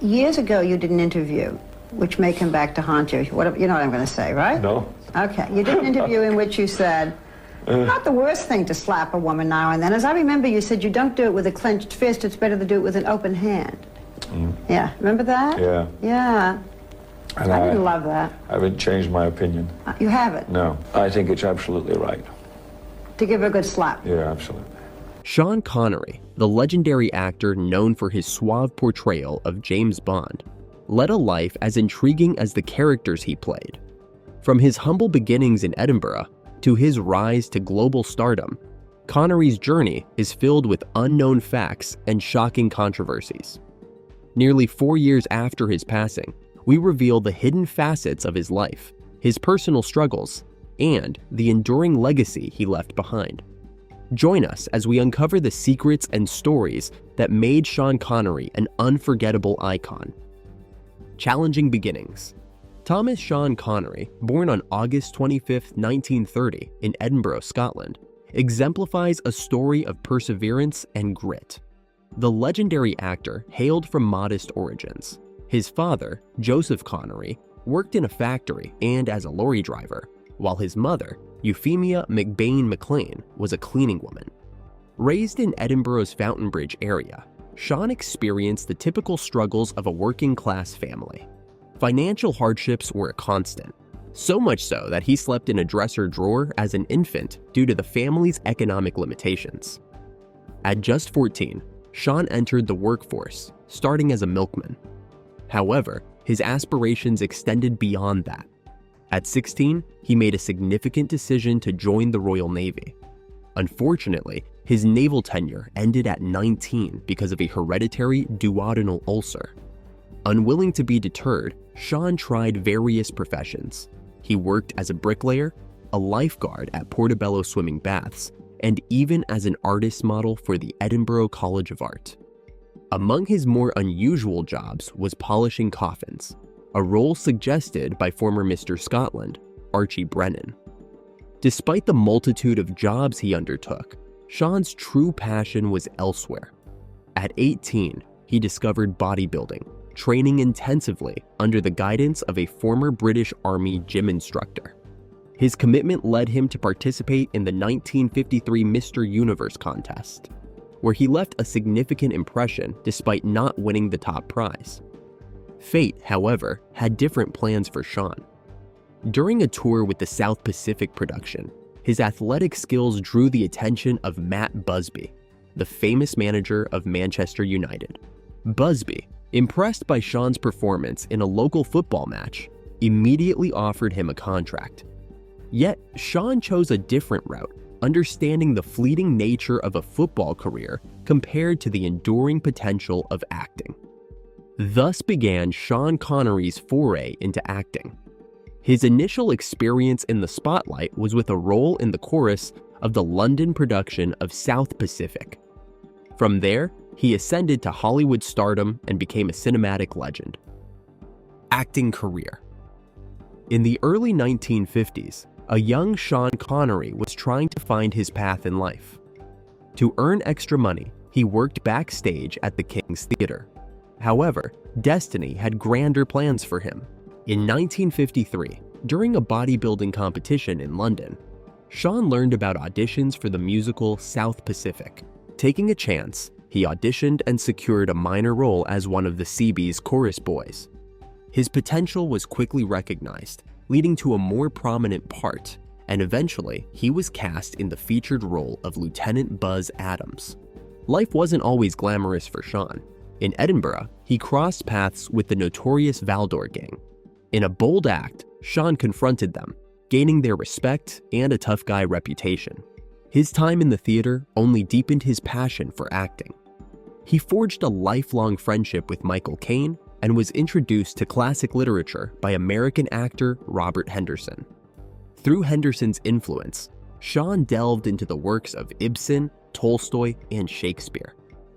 Years ago, you did an interview, which may come back to haunt you. What, you know what I'm going to say, right? No. Okay. You did an interview in which you said, not the worst thing to slap a woman now and then. As I remember, you said you don't do it with a clenched fist. It's better to do it with an open hand. Yeah. Remember that? Yeah. Yeah. And I didn't love that. I haven't changed my opinion. You haven't? No. I think it's absolutely right. To give her a good slap? Yeah, absolutely. Sean Connery, the legendary actor known for his suave portrayal of James Bond, led a life as intriguing as the characters he played. From his humble beginnings in Edinburgh to his rise to global stardom, Connery's journey is filled with unknown facts and shocking controversies. Nearly 4 years after his passing, we reveal the hidden facets of his life, his personal struggles, and the enduring legacy he left behind. Join us as we uncover the secrets and stories that made Sean Connery an unforgettable icon. Challenging beginnings. Thomas Sean Connery, born on August 25, 1930 in Edinburgh, Scotland, exemplifies a story of perseverance and grit. The legendary actor hailed from modest origins. His father, Joseph Connery, worked in a factory and as a lorry driver, while his mother, Euphemia McBain McLean, was a cleaning woman. Raised in Edinburgh's Fountain Bridge area, Sean experienced the typical struggles of a working-class family. Financial hardships were a constant, so much so that he slept in a dresser drawer as an infant due to the family's economic limitations. At just 14, Sean entered the workforce, starting as a milkman. However, his aspirations extended beyond that. At 16, he made a significant decision to join the Royal Navy. Unfortunately, his naval tenure ended at 19 because of a hereditary duodenal ulcer. Unwilling to be deterred, Sean tried various professions. He worked as a bricklayer, a lifeguard at Portobello swimming baths, and even as an artist model for the Edinburgh College of Art. Among his more unusual jobs was polishing coffins, a role suggested by former Mr. Scotland, Archie Brennan. Despite the multitude of jobs he undertook, Sean's true passion was elsewhere. At 18, he discovered bodybuilding, training intensively under the guidance of a former British Army gym instructor. His commitment led him to participate in the 1953 Mr. Universe contest, where he left a significant impression despite not winning the top prize. Fate, however, had different plans for Sean. During a tour with the South Pacific production, his athletic skills drew the attention of Matt Busby, the famous manager of Manchester United. Busby, impressed by Sean's performance in a local football match, immediately offered him a contract. Yet, Sean chose a different route, understanding the fleeting nature of a football career compared to the enduring potential of acting. Thus began Sean Connery's foray into acting. His initial experience in the spotlight was with a role in the chorus of the London production of South Pacific. From there, he ascended to Hollywood stardom and became a cinematic legend. Acting career. In the early 1950s, a young Sean Connery was trying to find his path in life. To earn extra money, he worked backstage at the King's Theatre. However, destiny had grander plans for him. In 1953, during a bodybuilding competition in London, Sean learned about auditions for the musical South Pacific. Taking a chance, he auditioned and secured a minor role as one of the CB's chorus boys. His potential was quickly recognized, leading to a more prominent part, and eventually he was cast in the featured role of Lieutenant Buzz Adams. Life wasn't always glamorous for Sean. In Edinburgh, he crossed paths with the notorious Valdor Gang. In a bold act, Sean confronted them, gaining their respect and a tough guy reputation. His time in the theater only deepened his passion for acting. He forged a lifelong friendship with Michael Caine and was introduced to classic literature by American actor Robert Henderson. Through Henderson's influence, Sean delved into the works of Ibsen, Tolstoy, and Shakespeare.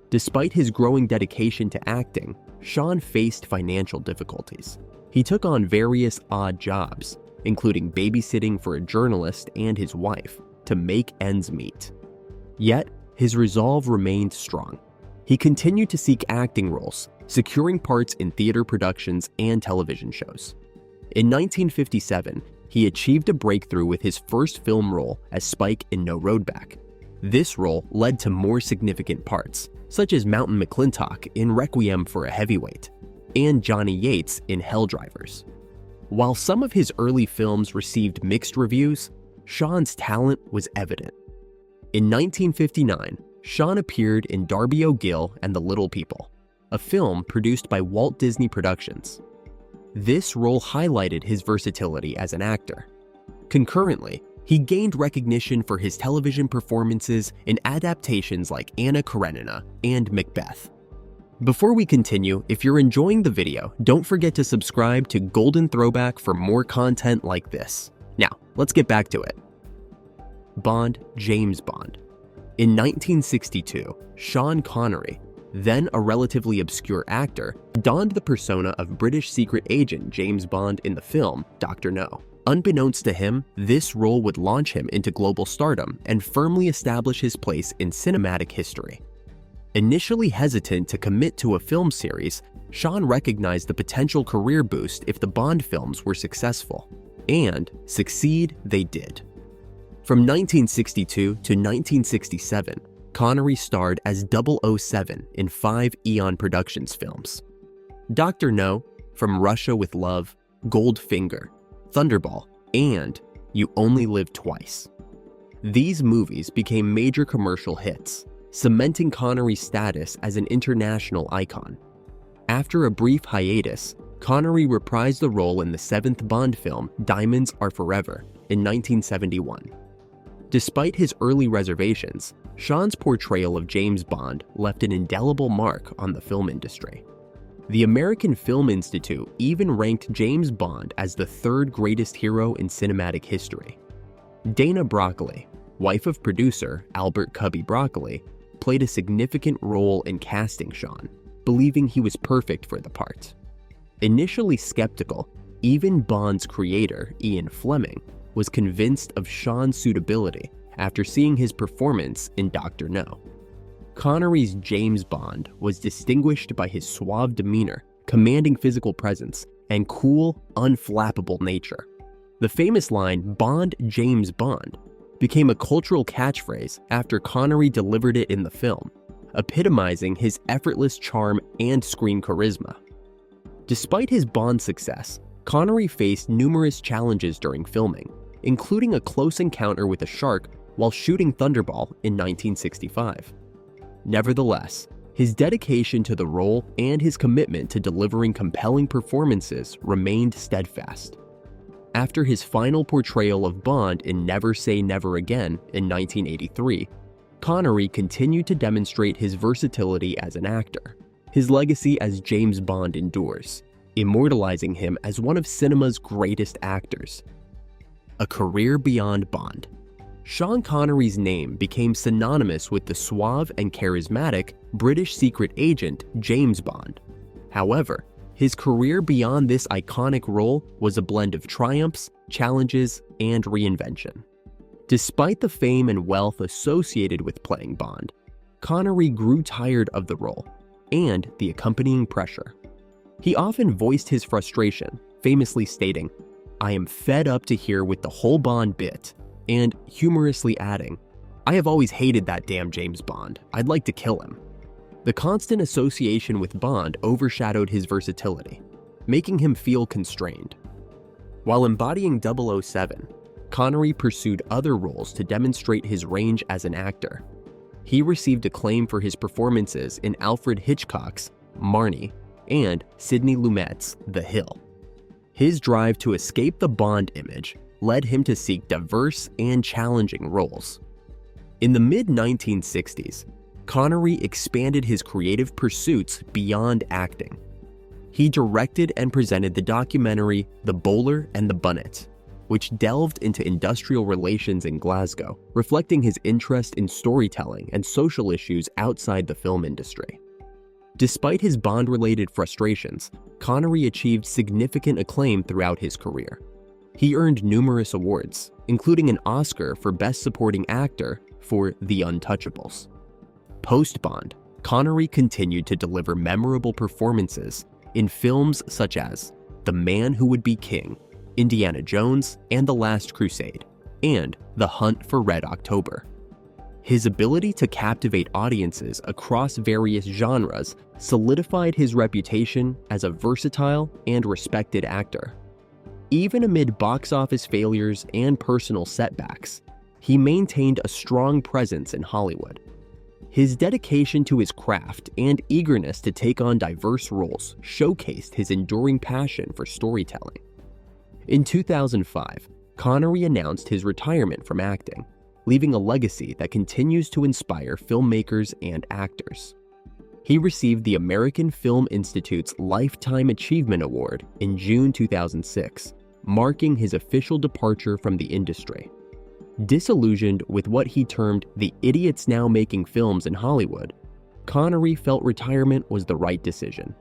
Despite his growing dedication to acting, Sean faced financial difficulties. He took on various odd jobs, including babysitting for a journalist and his wife, to make ends meet. Yet, his resolve remained strong. He continued to seek acting roles, securing parts in theater productions and television shows. In 1957, he achieved a breakthrough with his first film role as Spike in No Road Back. This role led to more significant parts, such as Mountain McClintock in Requiem for a Heavyweight and Johnny Yates in Helldrivers. While some of his early films received mixed reviews, Sean's talent was evident. In 1959, Sean appeared in Darby O'Gill and the Little People, a film produced by Walt Disney Productions. This role highlighted his versatility as an actor. Concurrently, he gained recognition for his television performances in adaptations like Anna Karenina and Macbeth. Before we continue, if you're enjoying the video, don't forget to subscribe to Golden Throwback for more content like this. Now, let's get back to it. Bond, James Bond. In 1962, Sean Connery, then a relatively obscure actor, donned the persona of British secret agent James Bond in the film Dr. No. Unbeknownst to him, this role would launch him into global stardom and firmly establish his place in cinematic history. Initially hesitant to commit to a film series, Sean recognized the potential career boost if the Bond films were successful. And succeed they did. From 1962 to 1967, Connery starred as 007 in 5 Eon Productions films. Dr. No, From Russia with Love, Goldfinger, Thunderball, and You Only Live Twice. These movies became major commercial hits, cementing Connery's status as an international icon. After a brief hiatus, Connery reprised the role in the 7th Bond film Diamonds Are Forever in 1971. Despite his early reservations, Sean's portrayal of James Bond left an indelible mark on the film industry. The American Film Institute even ranked James Bond as the 3rd greatest hero in cinematic history. Dana Broccoli, wife of producer Albert Cubby Broccoli, played a significant role in casting Sean, believing he was perfect for the part. Initially skeptical, even Bond's creator, Ian Fleming, was convinced of Sean's suitability after seeing his performance in Dr. No. Connery's James Bond was distinguished by his suave demeanor, commanding physical presence, and cool, unflappable nature. The famous line, "Bond, James Bond," became a cultural catchphrase after Connery delivered it in the film, epitomizing his effortless charm and screen charisma. Despite his Bond success, Connery faced numerous challenges during filming, including a close encounter with a shark while shooting Thunderball in 1965. Nevertheless, his dedication to the role and his commitment to delivering compelling performances remained steadfast. After his final portrayal of Bond in Never Say Never Again in 1983, Connery continued to demonstrate his versatility as an actor. His legacy as James Bond endures, immortalizing him as one of cinema's greatest actors. A career beyond Bond. Sean Connery's name became synonymous with the suave and charismatic British secret agent James Bond. However, his career beyond this iconic role was a blend of triumphs, challenges, and reinvention. Despite the fame and wealth associated with playing Bond, Connery grew tired of the role and the accompanying pressure. He often voiced his frustration, famously stating, "I am fed up to here with the whole Bond bit," and humorously adding, "I have always hated that damn James Bond. I'd like to kill him." The constant association with Bond overshadowed his versatility, making him feel constrained. While embodying 007, Connery pursued other roles to demonstrate his range as an actor. He received acclaim for his performances in Alfred Hitchcock's Marnie and Sidney Lumet's The Hill. His drive to escape the Bond image led him to seek diverse and challenging roles. In the mid-1960s, Connery expanded his creative pursuits beyond acting. He directed and presented the documentary The Bowler and the Bunnet, which delved into industrial relations in Glasgow, reflecting his interest in storytelling and social issues outside the film industry. Despite his Bond-related frustrations, Connery achieved significant acclaim throughout his career. He earned numerous awards, including an Oscar for Best Supporting Actor for The Untouchables. Post-Bond, Connery continued to deliver memorable performances in films such as The Man Who Would Be King, Indiana Jones and the Last Crusade, and The Hunt for Red October. His ability to captivate audiences across various genres solidified his reputation as a versatile and respected actor. Even amid box office failures and personal setbacks, he maintained a strong presence in Hollywood. His dedication to his craft and eagerness to take on diverse roles showcased his enduring passion for storytelling. In 2005, Connery announced his retirement from acting, leaving a legacy that continues to inspire filmmakers and actors. He received the American Film Institute's Lifetime Achievement Award in June 2006, marking his official departure from the industry. Disillusioned with what he termed the idiots now making films in Hollywood, Connery felt retirement was the right decision.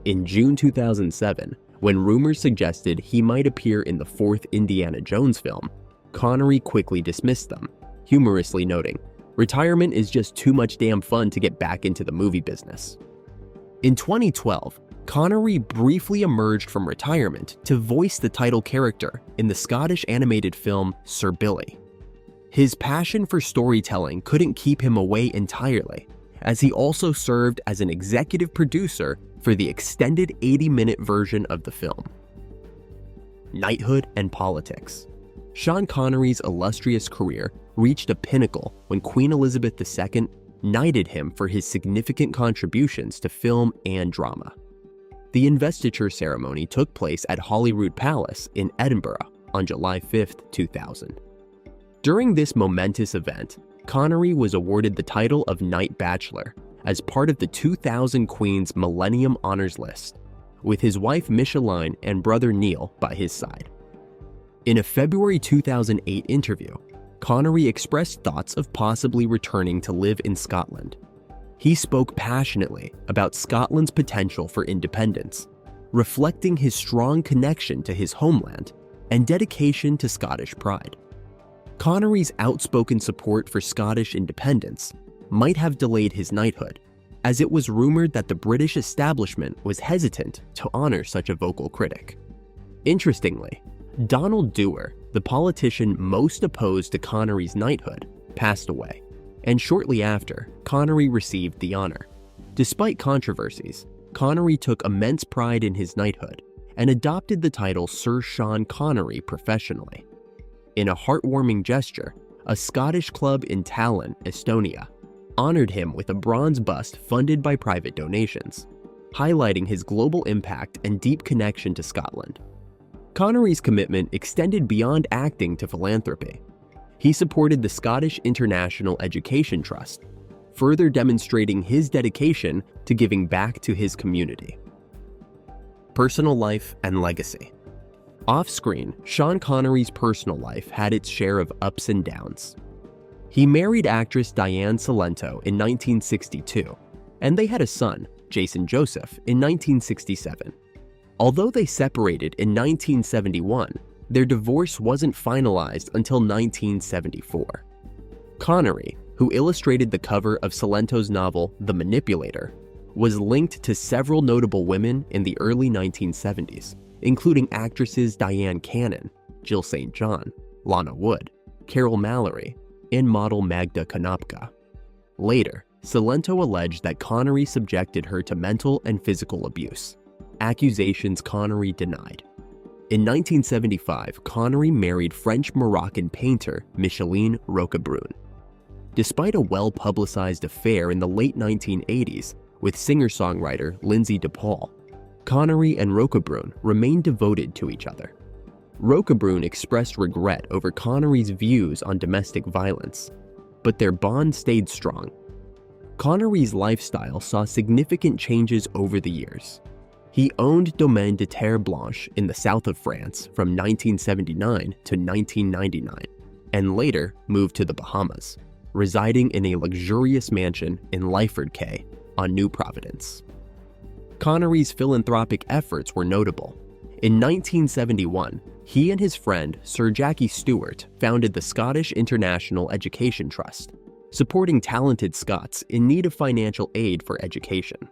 In June 2007, when rumors suggested he might appear in the fourth Indiana Jones film, Connery quickly dismissed them, humorously noting, "Retirement is just too much damn fun to get back into the movie business." In 2012, Connery briefly emerged from retirement to voice the title character in the Scottish animated film Sir Billy. His passion for storytelling couldn't keep him away entirely, as he also served as an executive producer for the extended 80-minute version of the film. Knighthood and politics. Sean Connery's illustrious career reached a pinnacle when Queen Elizabeth II knighted him for his significant contributions to film and drama. The investiture ceremony took place at Holyrood Palace in Edinburgh on July 5, 2000. During this momentous event, Connery was awarded the title of Knight Bachelor as part of the 2000 Queen's Millennium Honors List, with his wife Micheline and brother Neil by his side. In a February 2008 interview, Connery expressed thoughts of possibly returning to live in Scotland. He spoke passionately about Scotland's potential for independence, reflecting his strong connection to his homeland and dedication to Scottish pride. Connery's outspoken support for Scottish independence might have delayed his knighthood, as it was rumored that the British establishment was hesitant to honor such a vocal critic. Interestingly, Donald Dewar, the politician most opposed to Connery's knighthood, passed away, and shortly after, Connery received the honor. Despite controversies, Connery took immense pride in his knighthood and adopted the title Sir Sean Connery professionally. In a heartwarming gesture, a Scottish club in Tallinn, Estonia, honored him with a bronze bust funded by private donations, highlighting his global impact and deep connection to Scotland. Connery's commitment extended beyond acting to philanthropy. He supported the Scottish International Education Trust, further demonstrating his dedication to giving back to his community. Personal life and legacy. Off-screen, Sean Connery's personal life had its share of ups and downs. He married actress Diane Salento in 1962, and they had a son, Jason Joseph, in 1967. Although they separated in 1971, their divorce wasn't finalized until 1974. Connery, who illustrated the cover of Salento's novel The Manipulator, was linked to several notable women in the early 1970s, including actresses Diane Cannon, Jill St. John, Lana Wood, Carol Mallory, and model Magda Konopka. Later, Salento alleged that Connery subjected her to mental and physical abuse, accusations Connery denied. In 1975, Connery married French-Moroccan painter Micheline Roquebrune. Despite a well-publicized affair in the late 1980s with singer-songwriter Lindsay DePaul, Connery and Roquebrune remained devoted to each other. Roquebrune expressed regret over Connery's views on domestic violence, but their bond stayed strong. Connery's lifestyle saw significant changes over the years. He owned Domaine de Terre Blanche in the south of France from 1979 to 1999, and later moved to the Bahamas, residing in a luxurious mansion in Lyford Cay on New Providence. Connery's philanthropic efforts were notable. In 1971, he and his friend Sir Jackie Stewart founded the Scottish International Education Trust, supporting talented Scots in need of financial aid for education.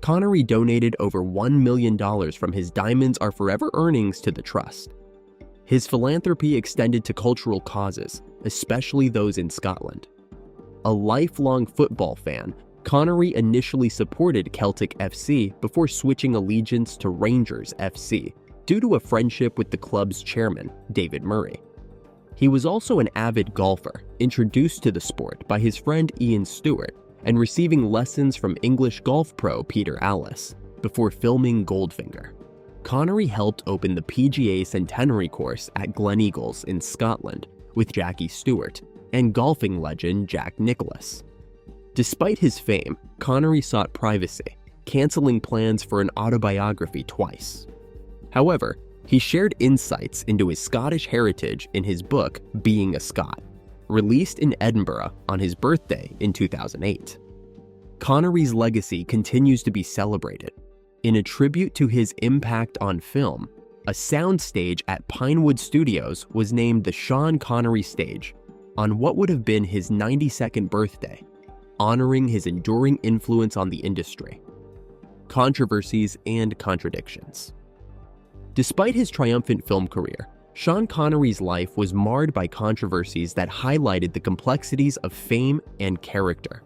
Connery donated over $1 million from his Diamonds Are Forever earnings to the trust. His philanthropy extended to cultural causes, especially those in Scotland. A lifelong football fan, Connery initially supported Celtic FC before switching allegiance to Rangers FC due to a friendship with the club's chairman, David Murray. He was also an avid golfer, introduced to the sport by his friend Ian Stewart and receiving lessons from English golf pro Peter Alliss before filming Goldfinger. Connery helped open the PGA Centenary course at Gleneagles in Scotland with Jackie Stewart and golfing legend Jack Nicklaus. Despite his fame, Connery sought privacy, canceling plans for an autobiography twice. However, he shared insights into his Scottish heritage in his book Being a Scot, released in Edinburgh on his birthday in 2008. Connery's legacy continues to be celebrated. In a tribute to his impact on film, a soundstage at Pinewood Studios was named the Sean Connery Stage on what would have been his 92nd birthday, honoring his enduring influence on the industry. Controversies and contradictions. Despite his triumphant film career, Sean Connery's life was marred by controversies that highlighted the complexities of fame and character.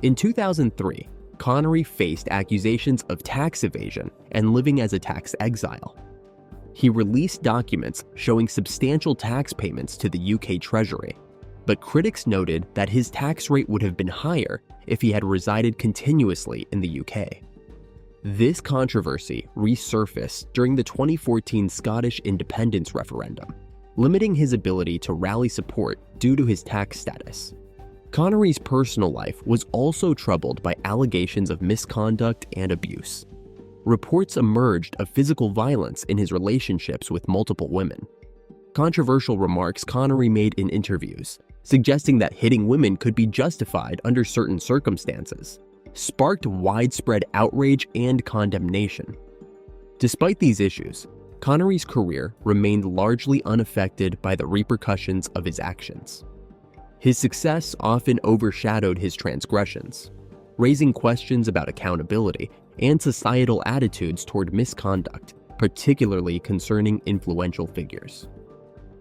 In 2003, Connery faced accusations of tax evasion and living as a tax exile. He released documents showing substantial tax payments to the UK Treasury, but critics noted that his tax rate would have been higher if he had resided continuously in the UK. This controversy resurfaced during the 2014 Scottish independence referendum, limiting his ability to rally support due to his tax status. Connery's personal life was also troubled by allegations of misconduct and abuse. Reports emerged of physical violence in his relationships with multiple women. Controversial remarks Connery made in interviews, suggesting that hitting women could be justified under certain circumstances, sparked widespread outrage and condemnation. Despite these issues, Connery's career remained largely unaffected by the repercussions of his actions. His success often overshadowed his transgressions, raising questions about accountability and societal attitudes toward misconduct, particularly concerning influential figures.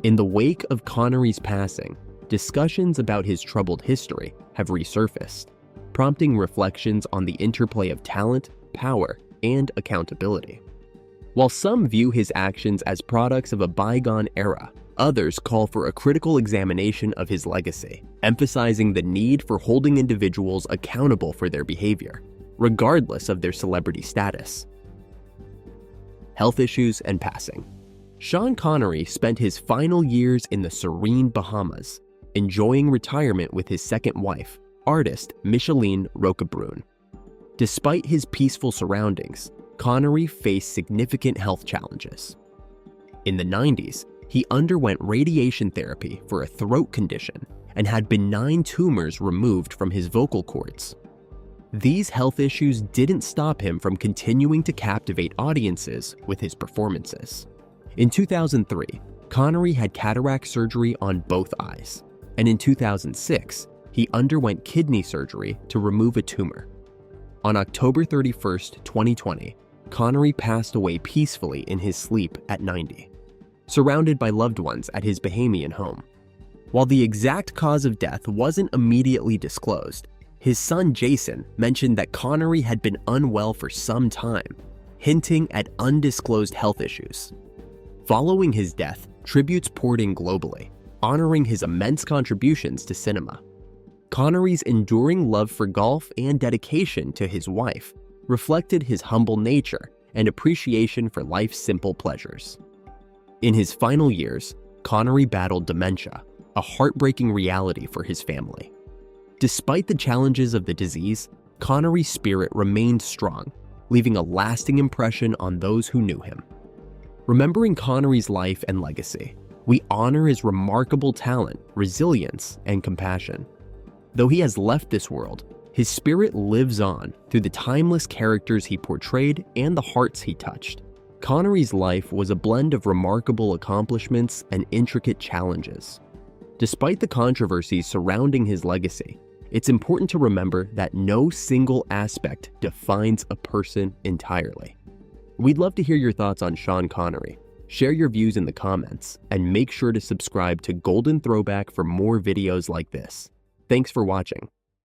In the wake of Connery's passing, discussions about his troubled history have resurfaced, prompting reflections on the interplay of talent, power, and accountability. While some view his actions as products of a bygone era, others call for a critical examination of his legacy, emphasizing the need for holding individuals accountable for their behavior, regardless of their celebrity status. Health issues and passing. Sean Connery spent his final years in the serene Bahamas, enjoying retirement with his second wife, artist Micheline Roquebrune. Despite his peaceful surroundings, Connery faced significant health challenges. In the 90s, he underwent radiation therapy for a throat condition and had benign tumors removed from his vocal cords. These health issues didn't stop him from continuing to captivate audiences with his performances. In 2003, Connery had cataract surgery on both eyes, and in 2006, he underwent kidney surgery to remove a tumor. On October 31, 2020, Connery passed away peacefully in his sleep at 90, surrounded by loved ones at his Bahamian home. While the exact cause of death wasn't immediately disclosed, his son Jason mentioned that Connery had been unwell for some time, hinting at undisclosed health issues. Following his death, tributes poured in globally, honoring his immense contributions to cinema. Connery's enduring love for golf and dedication to his wife reflected his humble nature and appreciation for life's simple pleasures. In his final years, Connery battled dementia, a heartbreaking reality for his family. Despite the challenges of the disease, Connery's spirit remained strong, leaving a lasting impression on those who knew him. Remembering Connery's life and legacy, we honor his remarkable talent, resilience, and compassion. Though he has left this world, his spirit lives on through the timeless characters he portrayed and the hearts he touched. Connery's life was a blend of remarkable accomplishments and intricate challenges. Despite the controversies surrounding his legacy, it's important to remember that no single aspect defines a person entirely. We'd love to hear your thoughts on Sean Connery. Share your views in the comments, and make sure to subscribe to Golden Throwback for more videos like this. Thanks for watching.